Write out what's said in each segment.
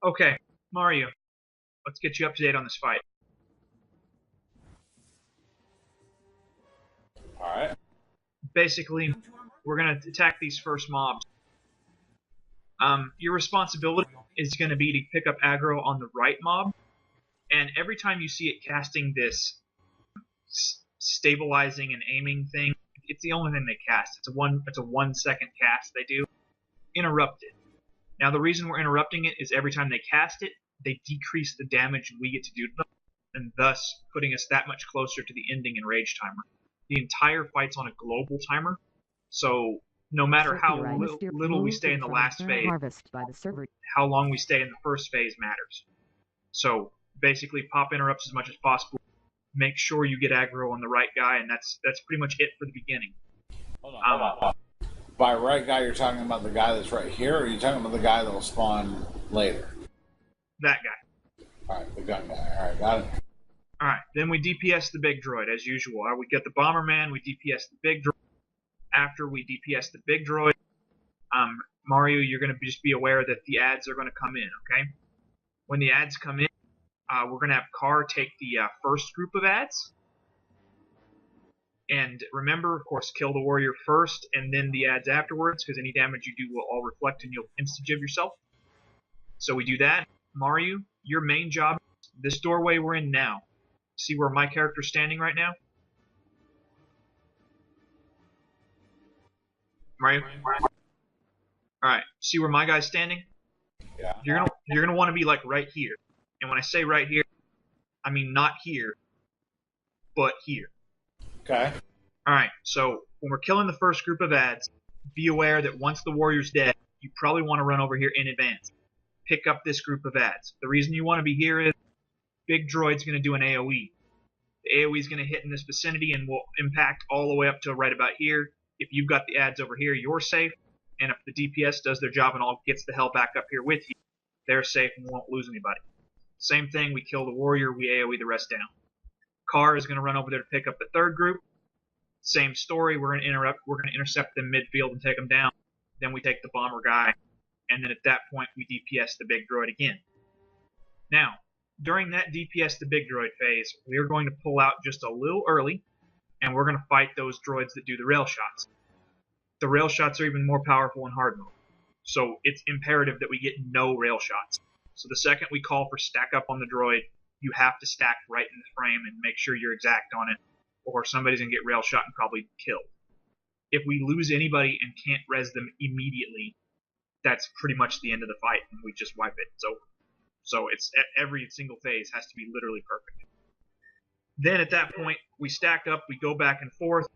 Okay, Mario, let's get you up to date on this fight. Alright. Basically, we're going to attack these first mobs. Your responsibility is going to be to pick up aggro on the right mob, and every time you see it casting this stabilizing and aiming thing, it's the only thing they cast. It's a 1 second cast they do. Interrupt it. Now the reason we're interrupting it is every time they cast it, they decrease the damage we get to do to them, and thus putting us that much closer to the ending and rage timer. The entire fight's on a global timer, so no matter how little we stay in the last phase, how long we stay in the first phase matters. So basically pop interrupts as much as possible. Make sure you get aggro on the right guy, and that's pretty much it for the beginning. Hold on. By right guy, you're talking about the guy that's right here, or are you talking about the guy that will spawn later? That guy. Alright, the gun guy. Alright, got it. Alright, then we DPS the big droid, as usual. We get the Bomberman, we DPS the big droid. After we DPS the big droid, Mario, you're going to just be aware that the ads are going to come in, okay? When the ads come in, we're going to have Car take the first group of ads. And remember, of course, kill the warrior first, and then the ads afterwards, because any damage you do will all reflect and you'll insta-jib yourself. So we do that. Mario, your main job, this doorway we're in now. See where my character's standing right now? Mario? Alright, see where my guy's standing? Yeah. You're gonna want to be like right here. And when I say right here, I mean not here, but here. Okay. Alright, so when we're killing the first group of ads, be aware that once the warrior's dead, you probably want to run over here in advance. Pick up this group of ads. The reason you want to be here is big droid's going to do an AoE. The AoE is going to hit in this vicinity and will impact all the way up to right about here. If you've got the ads over here, you're safe. And if the DPS does their job and all gets the hell back up here with you, they're safe and won't lose anybody. Same thing, we kill the warrior, we AoE the rest down. Car is going to run over there to pick up the third group. Same story, we're going to intercept them midfield and take them down. Then we take the bomber guy, and then at that point we DPS the big droid again. Now, during that DPS the big droid phase, we are going to pull out just a little early, and we're going to fight those droids that do the rail shots. The rail shots are even more powerful in hard mode, so it's imperative that we get no rail shots. So the second we call for stack up on the droid, you have to stack right in the frame and make sure you're exact on it, or somebody's going to get rail shot and probably killed. If we lose anybody and can't res them immediately, that's pretty much the end of the fight, and we just wipe it. So it's every single phase has to be literally perfect. Then at that point, we stack up, we go back and forth.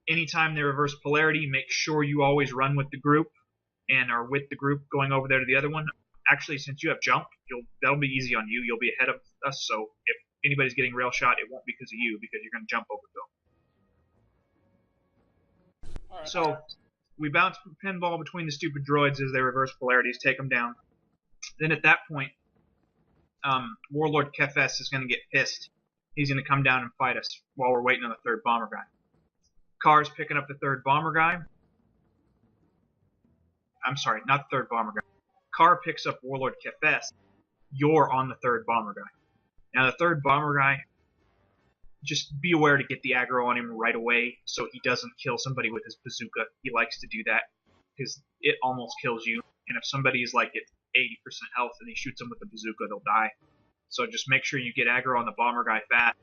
Anytime they reverse polarity, make sure you always run with the group and are with the group going over there to the other one. Actually, since you have jump, that'll be easy on you. You'll be ahead of us, so if anybody's getting rail shot, it won't be because of you, because you're going to jump over them. Right. So we bounce pinball between the stupid droids as they reverse polarities, take them down. Then at that point, Warlord Kephess is going to get pissed. He's going to come down and fight us while we're waiting on the third bomber guy. Car's picking up the third bomber guy. I'm sorry, not the third bomber guy. Car picks up Warlord Kephess. You're on the third bomber guy. Now the third bomber guy, just be aware to get the aggro on him right away so he doesn't kill somebody with his bazooka. He likes to do that because it almost kills you. And if somebody's like at 80% health and he shoots them with the bazooka, they'll die. So just make sure you get aggro on the bomber guy fast.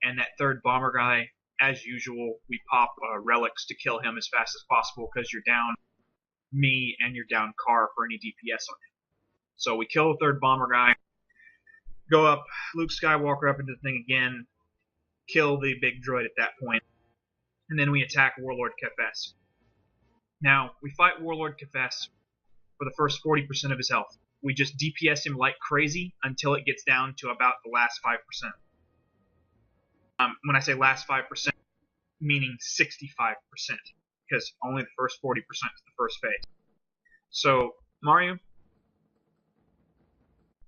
And that third bomber guy, as usual, we pop relics to kill him as fast as possible because you're down me and you're down Car for any DPS on him. So we kill the third bomber guy, go up, Luke Skywalker up into the thing again, kill the big droid at that point, and then we attack Warlord Kephess. Now, we fight Warlord Kephess for the first 40% of his health. We just DPS him like crazy until it gets down to about the last 5%. When I say last 5%, meaning 65%, because only the first 40% is the first phase. So, Mario,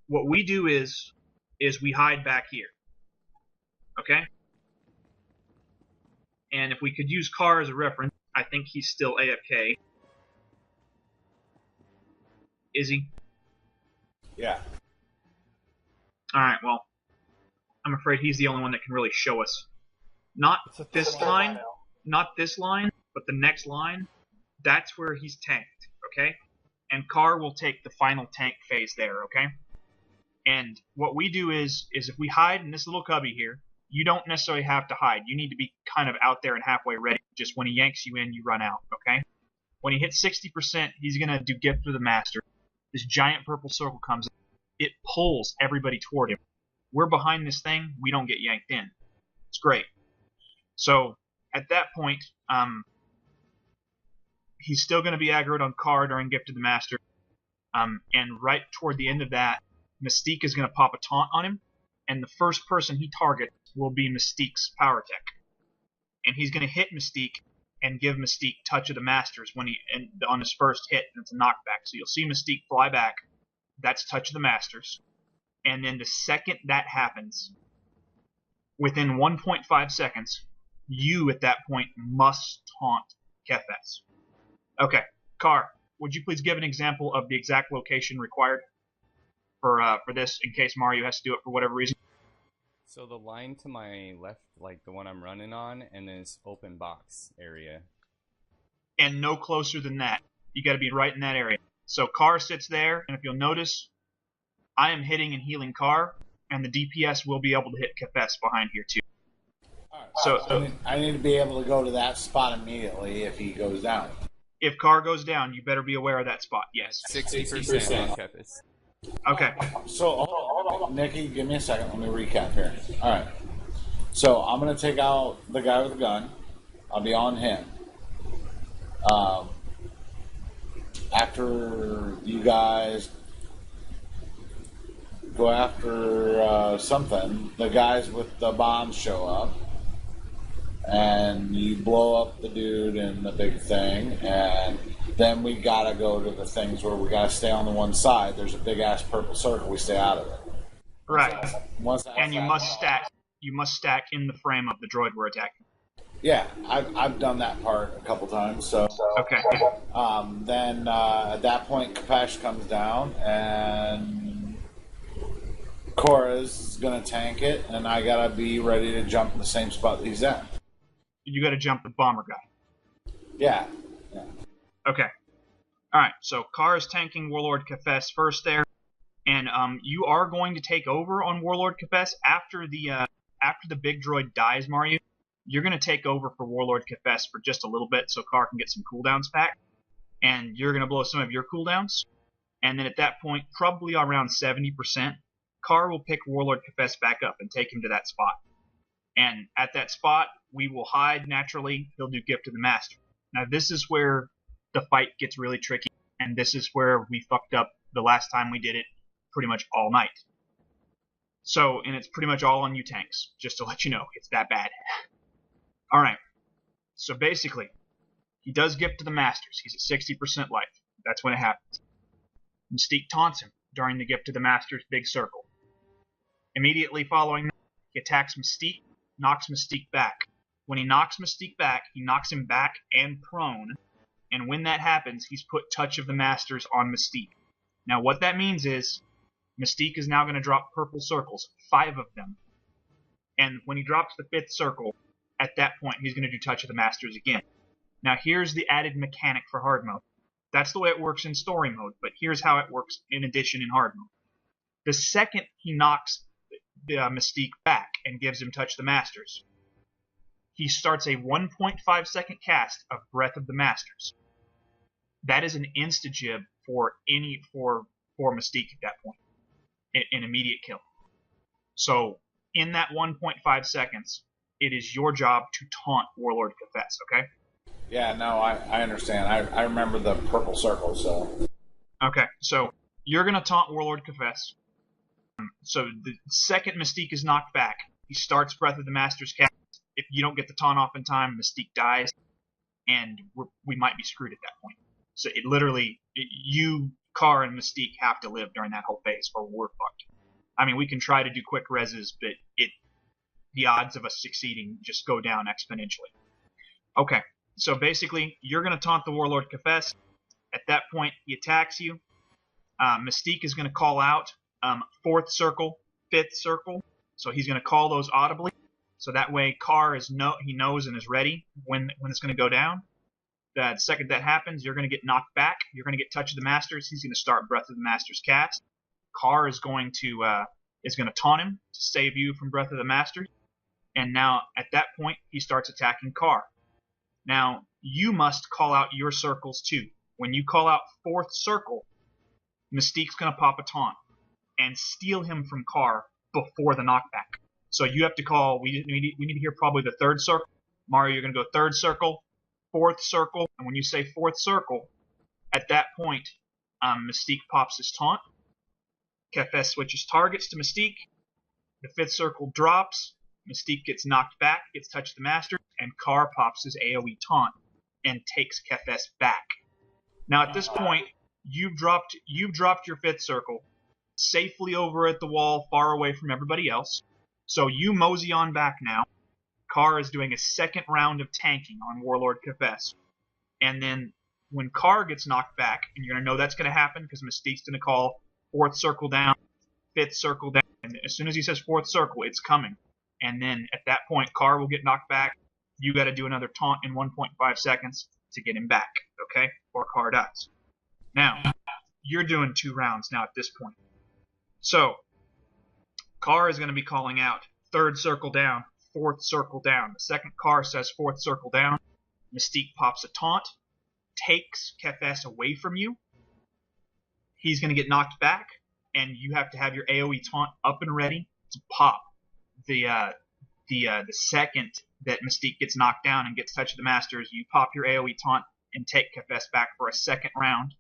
what we do is we hide back here. Okay? And if we could use Car as a reference, I think he's still AFK. Is he? Yeah. Alright, well, I'm afraid he's the only one that can really show us. Not this line, not this line, but the next line. That's where he's tanked, okay? And Carr will take the final tank phase there, okay? And what we do is if we hide in this little cubby here, you don't necessarily have to hide. You need to be kind of out there and halfway ready. Just when he yanks you in, you run out, okay? When he hits 60%, he's going to do Gift of the Master. This giant purple circle comes in. It pulls everybody toward him. We're behind this thing. We don't get yanked in. It's great. So at that point, he's still going to be aggroed on Carr during Gift of the Master. And right toward the end of that, Mystique is going to pop a taunt on him. And the first person he targets will be Mystique's power tech. And he's going to hit Mystique and give Mystique Touch of the Masters on his first hit, and it's a knockback. So you'll see Mystique fly back. That's Touch of the Masters. And then the second that happens, within 1.5 seconds, you at that point must taunt Kephess. Okay, Carr, would you please give an example of the exact location required for this, in case Mario has to do it for whatever reason? So the line to my left, like the one I'm running on, and this open box area. And no closer than that. You got to be right in that area. So Carr sits there, and if you'll notice, I am hitting and healing Carr, and the DPS will be able to hit Kephess behind here too. So I need to be able to go to that spot immediately if he goes down. If Carr goes down, you better be aware of that spot. Yes. 60% on Kephess. Okay. So, hold on, Nikki, give me a second. Let me recap here. All right. So, I'm going to take out the guy with the gun. I'll be on him. After you guys go after something, the guys with the bombs show up. And you blow up the dude in the big thing, and then we gotta go to the things where we gotta stay on the one side. There's a big ass purple circle. We stay out of it. Right. And you must stack. You must stack in the frame of the droid we're attacking. Yeah, I've done that part a couple times. So okay. Then at that point, Kephess comes down, and Cora's gonna tank it, and I gotta be ready to jump in the same spot that he's at. You got to jump the bomber guy. Yeah. Okay. All right. So Carr is tanking Warlord Kephess first there, and you are going to take over on Warlord Kephess after the big droid dies, Mario. You're going to take over for Warlord Kephess for just a little bit, so Carr can get some cooldowns back, and you're going to blow some of your cooldowns, and then at that point, probably around 70%, Carr will pick Warlord Kephess back up and take him to that spot. And at that spot, we will hide naturally. He'll do Gift to the Master. Now, this is where the fight gets really tricky, and this is where we fucked up the last time we did it pretty much all night. So, and it's pretty much all on you tanks, just to let you know. It's that bad. Alright. So basically, he does Gift to the Masters. He's at 60% life. That's when it happens. Mystique taunts him during the Gift to the Masters big circle. Immediately following that, he attacks Mystique, knocks Mystique back. When he knocks Mystique back, he knocks him back and prone, and when that happens, he's put Touch of the Masters on Mystique. Now what that means is, Mystique is now going to drop purple circles, 5 of them, and when he drops the 5th circle, at that point he's going to do Touch of the Masters again. Now here's the added mechanic for hard mode. That's the way it works in story mode, but here's how it works in addition in hard mode. The second he knocks the Mystique back and gives him Touch the Masters, he starts a 1.5 second cast of Breath of the Masters. That is an insta-gib for Mystique at that point. An immediate kill. So, in that 1.5 seconds, it is your job to taunt Warlord Kephess, okay? Yeah, no, I understand. I remember the purple circle, so... Okay, so, you're going to taunt Warlord Kephess. So, the second Mystique is knocked back, he starts Breath of the Masters cast. If you don't get the taunt off in time, Mystique dies, and we might be screwed at that point. So it literally, you, Carr, and Mystique have to live during that whole phase, or we're fucked. I mean, we can try to do quick reses, but the odds of us succeeding just go down exponentially. Okay, so basically, you're going to taunt the Warlord Kephess. At that point, he attacks you. Mystique is going to call out 4th circle. fifth circle, so he's going to call those audibly. So that way, Carr he knows and is ready when it's going to go down. The second that happens, you're going to get knocked back. You're going to get Touch of the Masters. He's going to start Breath of the Masters cast. Carr is going to taunt him to save you from Breath of the Masters. And now, at that point, he starts attacking Carr. Now, you must call out your circles too. When you call out fourth circle, Mystique's going to pop a taunt and steal him from Carr before the knockback. So you have to call, we need to hear probably the third circle. Mario, you're going to go third circle, fourth circle, and when you say fourth circle, at that point, Mystique pops his taunt. Kephess switches targets to Mystique. The fifth circle drops. Mystique gets knocked back, gets Touch of the Master, and Carr pops his AoE taunt and takes Kephess back. Now at this point, you've dropped your fifth circle safely over at the wall, far away from everybody else. So you mosey on back now. Carr is doing a second round of tanking on Warlord Kephess. And then when Carr gets knocked back, and you're going to know that's going to happen because Mystique's going to call fourth circle down, fifth circle down, and as soon as he says fourth circle, it's coming. And then at that point, Carr will get knocked back. You got to do another taunt in 1.5 seconds to get him back, okay? Or Carr dies. Now, you're doing 2 rounds now at this point. So, Carr is going to be calling out third circle down, fourth circle down. The second Carr says fourth circle down, Mystique pops a taunt, takes Kephess away from you. He's going to get knocked back, and you have to have your AoE taunt up and ready to pop the second that Mystique gets knocked down and gets Touch of the Masters. You pop your AoE taunt and take Kephess back for a second round,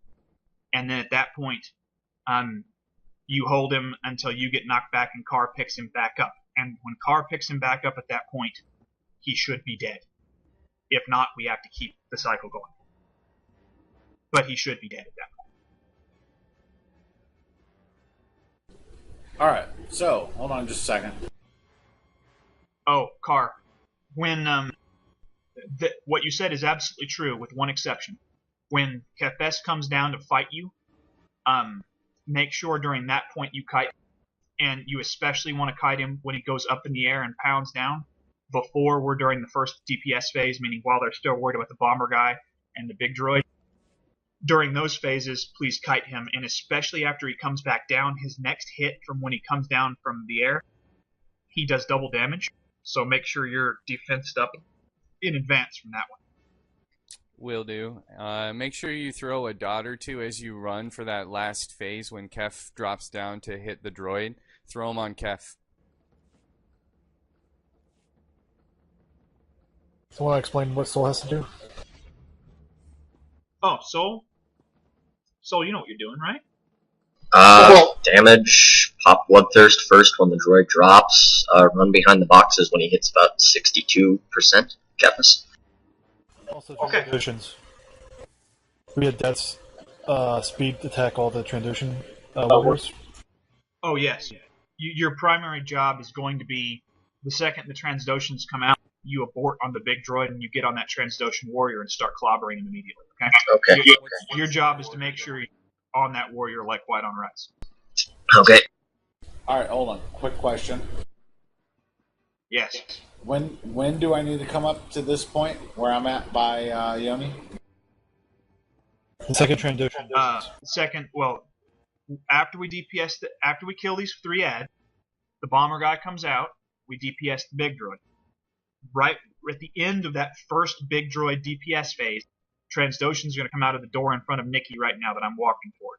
and then at that point, you hold him until you get knocked back and Carr picks him back up. And when Carr picks him back up at that point, he should be dead. If not, we have to keep the cycle going. But he should be dead at that point. Alright, so, hold on just a second. Oh, Carr. When, what you said is absolutely true, with one exception. When Kephess comes down to fight you, make sure during that point you kite, and you especially want to kite him when he goes up in the air and pounds down, before we're during the first DPS phase, meaning while they're still worried about the bomber guy and the big droid. During those phases, please kite him, and especially after he comes back down, his next hit from when he comes down from the air, he does double damage, so make sure you're defensed up in advance from that one. Will do. Make sure you throw a dot or two as you run for that last phase when Kef drops down to hit the droid. Throw him on Kef. So want to explain what Soul has to do? Oh, Soul? Soul, you know what you're doing, right? Damage, pop Bloodthirst first when the droid drops, run behind the boxes when he hits about 62% Kephess. Also, Okay. transitions. We had Death's speed attack all the transition warriors. Oh, yes. Your primary job is going to be, the second the Transdoshans come out, you abort on the big droid and you get on that Transdoshan warrior and start clobbering him immediately, okay? Okay. Your job is to make sure you're on that warrior like white on rice. Okay. Alright, hold on. Quick question. Yes. When do I need to come up to this point where I'm at by Yoni? The second transition. After we DPS, after we kill these 3 ads, the bomber guy comes out, we DPS the big droid. Right at the end of that first big droid DPS phase, Transdoshan's going to come out of the door in front of Nikki right now that I'm walking toward.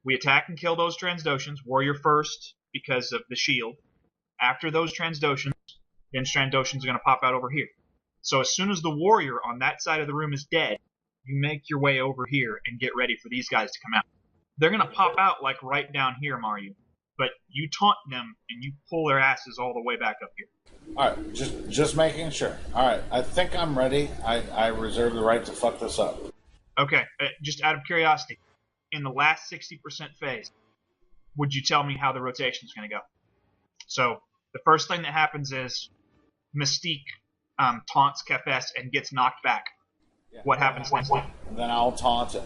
We attack and kill those Transdoshans, warrior first because of the shield. After those Transdoshans, then Transdoshans are going to pop out over here. So as soon as the warrior on that side of the room is dead, you make your way over here and get ready for these guys to come out. They're going to pop out like right down here, Mario. But you taunt them and you pull their asses all the way back up here. Alright, just making sure. Alright, I think I'm ready. I reserve the right to fuck this up. Okay, just out of curiosity, in the last 60% phase, would you tell me how the rotation is going to go? So, the first thing that happens is Mystique taunts Kephess and gets knocked back. Yeah. What happens next? Then I'll taunt it.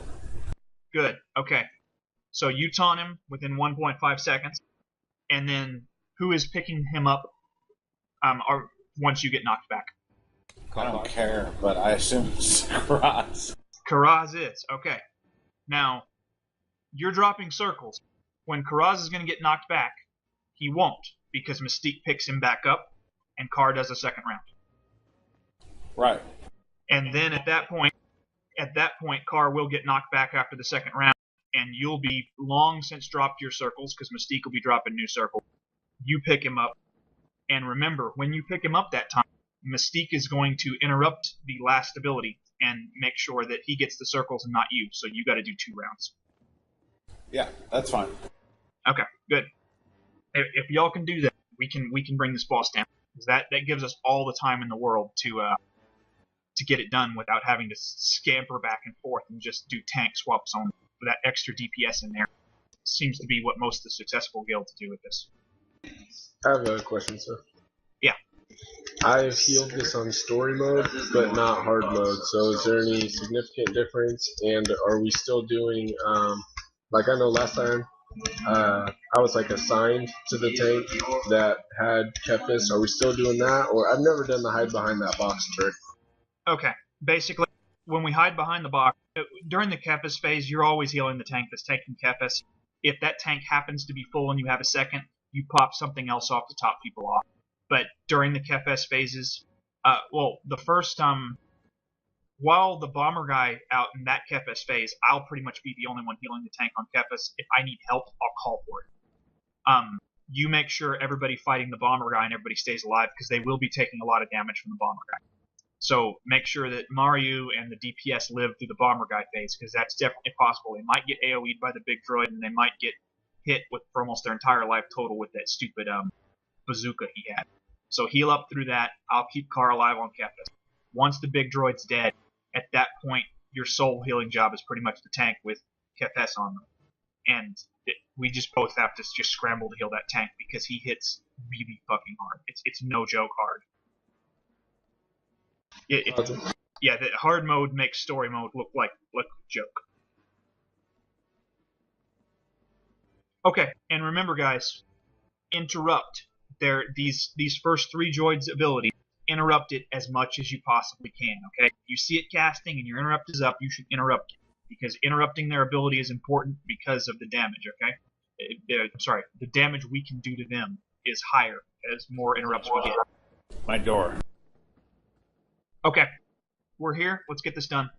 Good, okay. So you taunt him within 1.5 seconds, and then who is picking him up or once you get knocked back? I don't care, but I assume it's Karaz. Karaz is. Okay. Now, you're dropping circles. When Karaz is going to get knocked back, he won't, because Mystique picks him back up, and Carr does a second round. Right. And then at that point, Carr will get knocked back after the second round, and you'll be long since dropped your circles, because Mystique will be dropping new circles. You pick him up, and remember, when you pick him up that time, Mystique is going to interrupt the last ability and make sure that he gets the circles and not you, so you got to do 2 rounds. Yeah, that's fine. Okay, good. If y'all can do that, we can bring this boss down. That gives us all the time in the world to get it done without having to scamper back and forth and just do tank swaps on with that extra DPS in there. Seems to be what most of the successful guilds do with this. I have a question, sir. Yeah. I've healed this on story mode, but not hard mode. So is there any significant difference? And are we still doing, like I know last time, I was like assigned to the tank that had Kephess. Are we still doing that? Or I've never done the hide behind that box trick. Okay. Basically, when we hide behind the box, during the Kephess phase, you're always healing the tank that's taking Kephess. If that tank happens to be full and you have a second, you pop something else off to top people off. But during the Kephess phases, the first, while the bomber guy out in that Kephess phase, I'll pretty much be the only one healing the tank on Kephess. If I need help, I'll call for it. You make sure everybody fighting the bomber guy and everybody stays alive, because they will be taking a lot of damage from the bomber guy. So make sure that Mario and the DPS live through the bomber guy phase, because that's definitely possible. They might get AoE'd by the big droid, and they might get hit for almost their entire life total with that stupid bazooka he had. So heal up through that. I'll keep Carr alive on Kephess. Once the big droid's dead, at that point, your sole healing job is pretty much the tank with Kephess on them. And we just both have to just scramble to heal that tank, because he hits really fucking hard. It's no joke hard. Yeah, the hard mode makes story mode look like a joke. Okay, and remember, guys, interrupt. These first 3 droids' abilities, interrupt it as much as you possibly can, okay? You see it casting and your interrupt is up, you should interrupt it, because interrupting their ability is important because of the damage, okay? The damage we can do to them is higher as more interrupts we get. My door. Okay, we're here. Let's get this done.